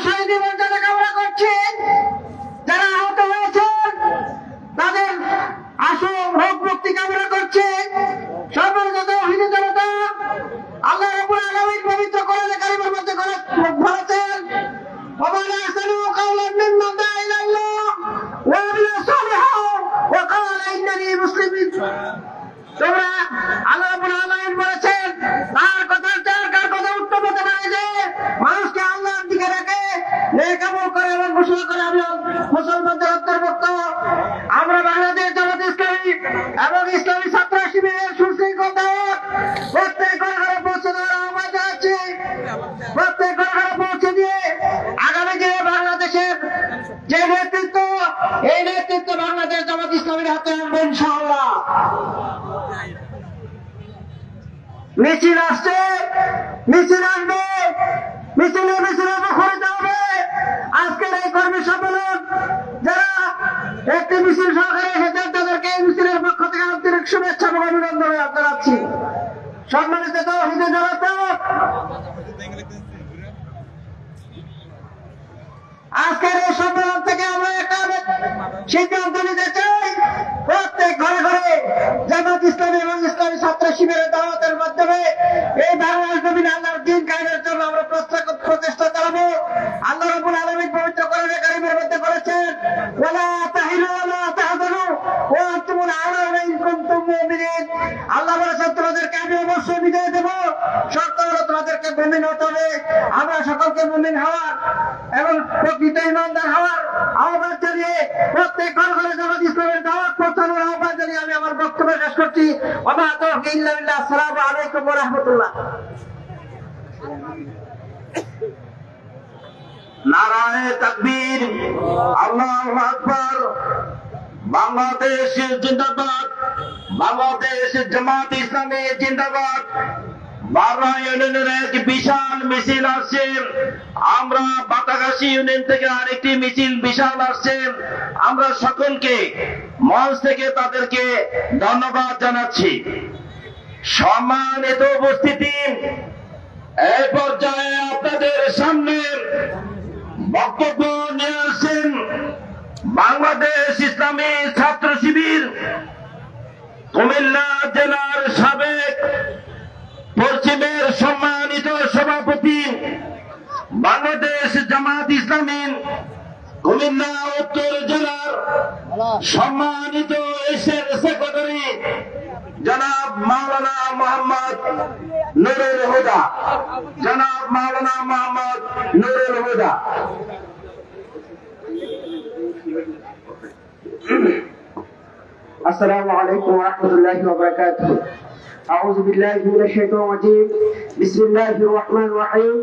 শহীদের মর্যাদা কামনা করছি। যারা আহত হয়েছেন তাদের আশু রোগ মুক্তি কামনা করছে। সর্বদা তৌহিদি জনতা আল্লাহ রাব্বুল আলামিন পবিত্র কোরআনে কারিমের মধ্যে বলেছেন, ومن أحسن قولا ممن دعا إلى الله وعمل صالحا وقال إنني مسلم। তোমরা আল্লাহ রাব্বুল আলামিন বলেছেন, তার কথা উত্তম হতে পারে যে মানুষকে আল্লাহর দিকে রাখে, নেক আমল করে এবং ঘোষণা করে আমি মুসলমানদের অন্তর্ভুক্ত। আমরা বাংলাদেশ জামাত ইসলামী এবং ইসলামী ছাত্র শিবিরের সুশৃঙ্খল দাওয়াত প্রত্যেক ঘরে পৌঁছে দেওয়ার আহ্বান জানাচ্ছি। প্রত্যেক ঘরে পৌঁছে দিয়ে আগামী দিনে বাংলাদেশের যে নেতৃত্ব, এই নেতৃত্ব বাংলাদেশ জামাত ইসলামীর হাতে আনবে ইনশাআল্লাহ। মিছিল আসছে, মিছিল আসবে, মিছিলে মুখরিত হবে। আজকের এই কর্মী সম্মেলন যারা একটি মিছিল সহকারে এসেছেন তাদেরকে এই মিছিলের পক্ষ থেকে আন্তরিক শুভেচ্ছা এবং অভিনন্দন জানাচ্ছি। সম্মানিত তৌহিদি জনতা, আজকের এই সম্মেলন থেকে আমরা একটা সিদ্ধান্ত নিতে চাই, প্রত্যেক ঘরে ঘরে জামাত ইসলামী এবং ইসলামী ছাত্র শিবিরের দাওয়াতের মাধ্যমে এই বাংলাদেশ জমিনে আল্লাহর দ্বীন কায়েমের জন্য আমরা প্রচেষ্টা চালাবো। আল্লাহ রাব্বুল আলামিন পবিত্র কোরআনে কারিমের মধ্যে বলেছেন, ওয়ালা তাহিনু ওয়ালা তাহজানু ওয়া আনতুমুল আ'লাউনা ইন কুনতুম মুমিনিন। আল্লাহ বলেছেন, তোমাদেরকে আমি অবশ্যই বিজয় দেব, শর্ত হলো তোমাদেরকে মুমিন হতে হবে। আমরা সকলকে মুমিন হওয়ার এবং প্রকৃত ইমানদার হওয়ার আহ্বান জানিয়ে প্রত্যেক ঘরে ঘরে জামাত ইসলামের দাওয়াত পৌঁছানোর আহ্বান জানিয়ে আমি আমার বক্তব্য শেষ করছি। ওয়া তাওফিক ইল্লা বিল্লাহ। আসসালামু আলাইকুম ওয়া রাহমাতুল্লাহ। নারায়ে তাকবীর, আল্লাহু আকবার। বাংলাদেশ জিন্দাবাদ, বাংলাদেশ জামাত ইসলামী জিন্দাবাদ। বাররা ইউনিয়নের এক বিশাল মিছিল আসছে। আমরা বাতাগাছি ইউনিয়ন থেকে আরেকটি মিছিল বিশাল আসছে। আমরা সকলকে মঞ্চ থেকে তাদেরকে ধন্যবাদ জানাচ্ছি। সম্মানিত উপস্থিতি, এই পর্যায়ে আপনাদের সামনে বক্তব্য নিয়ে আসছেন বাংলাদেশ ইসলামী ছাত্র শিবির কুমিল্লা জেলার সাবেক পশ্চিমের সম্মানিত সভাপতি, বাংলাদেশ জামাত ইসলামী কুমিল্লা উত্তর জেলার সম্মানিত এসের সেক্রেটারি জনাব মাওলানা মোহাম্মদ নুরুল হুদা, জনাব মাওলানা মোহাম্মদ নুরুল হুদা। السلام عليكم ورحمة الله وبركاته. أعوذ بالله من الشيطان الرجيم. بسم الله الرحمن الرحيم.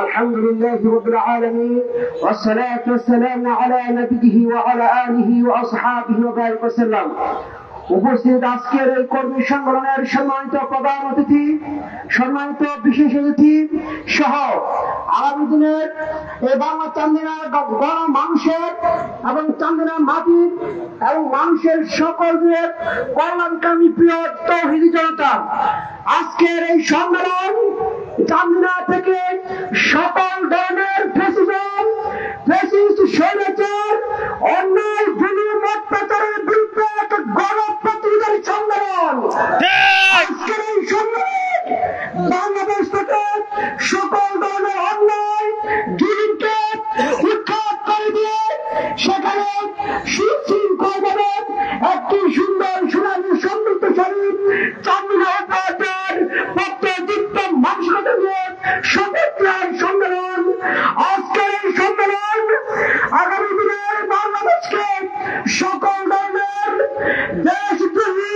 الحمد لله رب العالمين والصلاة والسلام على نبيه وعلى آله وأصحابه وبارك وسلم. উপস্থিত আজকের এই কর্মী সংগঠনের সম্মানিত প্রধান অতিথি, সম্মানিত বিশেষ অতিথি সহ আগামী দিনের এই বাংলা চান্দিনার গণ মানুষের এবং চান্দিনার মাটির এবং মানুষের সকলের কল্যাণকামী প্রিয় তৌহিদি জনতা, আজকের এই সম্মেলন চান্দিনা থেকে সকল ধরনের ফ্যাসিস্ট স্বৈরাচার অন্যায় জুলুম অত্যাচারের বিরুদ্ধে একটা গণপ্রতিরোধের সম্মেলন। আজকের এই সম্মেলন বাংলাদেশ থেকে সকল ধরনের অন্যায় জুলুমকে উৎখাত করে দিয়ে সেখানে সুশৃঙ্খলভাবে একটি সুন্দর সুনামী সমৃদ্ধশালী চান্দিনা উপজেলার প্রত্যেকটা মানসিকতা নিয়ে সমুদ্রের সম্মেলন। আজকের এই সম্মেলন আগামী দিনের বাংলাদেশকে সকল ধরনের দেশদ্রোহী,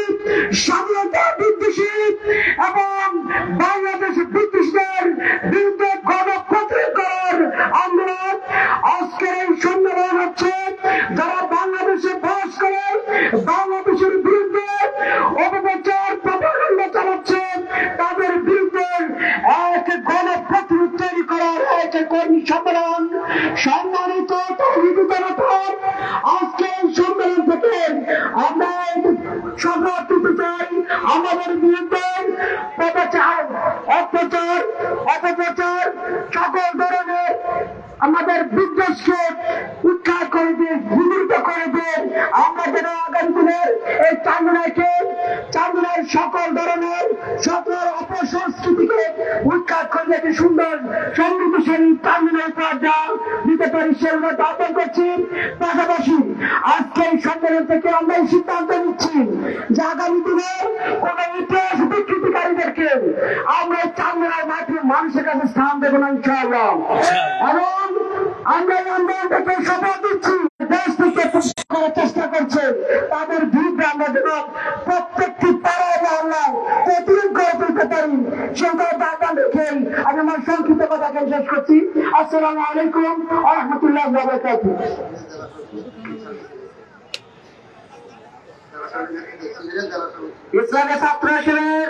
স্বাধীনতা বিদ্বেষী এবং বাংলাদেশ বিদ্বেষীদের বিরুদ্ধে গণপ্রতিরোধ করার আন্দোলন। আজকের এই সম্মেলন হচ্ছে যারা বাংলাদেশে বাস করে বাংলাদেশের বিরুদ্ধে অপপ্রচার প্রপাগান্ডা চালাচ্ছে তাদের বিরুদ্ধে এক গণপ্রতিরোধ তৈরি করার এক কর্মী সম্মেলন। সম্মানিত তৌহিদি জনতা, আজকে এই সম্মেলন থেকে আমরা সংবাদ দিতে চাই আমাদের বিরুদ্ধে অপপ্রচার সকল ধরনের আমাদের বিদ্বেষকে উৎখাত করে দিয়ে বিমূর্ত করে দিয়ে আমরা যেন আগামী দিনের এই চান্দনার সকল ধরনের সকল অপসংস্কৃতিকে উৎখাত করে দিয়ে একটি সুন্দর সমৃদ্ধশালী চান্দনার পর্দা দিতে পারি সেগুলো দাপন করছি। পাশাপাশি আজকে এই সম্মেলন থেকে আমরা এই সিদ্ধান্ত নিচ্ছি যে আগামী দিনে কোন ইতিহাস বিকৃতিকারীদেরকে আমরা চান্দনার মাটির মানুষের কাছে স্থান দেবো না ইনশাআল্লাহ। এবং আমরা এই আন্দোলন থেকে শপথ দিচ্ছি দেশ থেকে করার চেষ্টা করছে তাদের বিরুদ্ধে আমরা যেন প্রত্যেকটি পাড়ায় মহল্লায় প্রতিরোধ করে তুলতে পারি সেটা আহ্বান রেখে আমি আমার সংক্ষিপ্ত কথাকে শেষ করছি। আসসালামু আলাইকুম ওয়া রাহমাতুল্লাহি ওয়া বারাকাতুহু। ইসলামী ছাত্র শিবির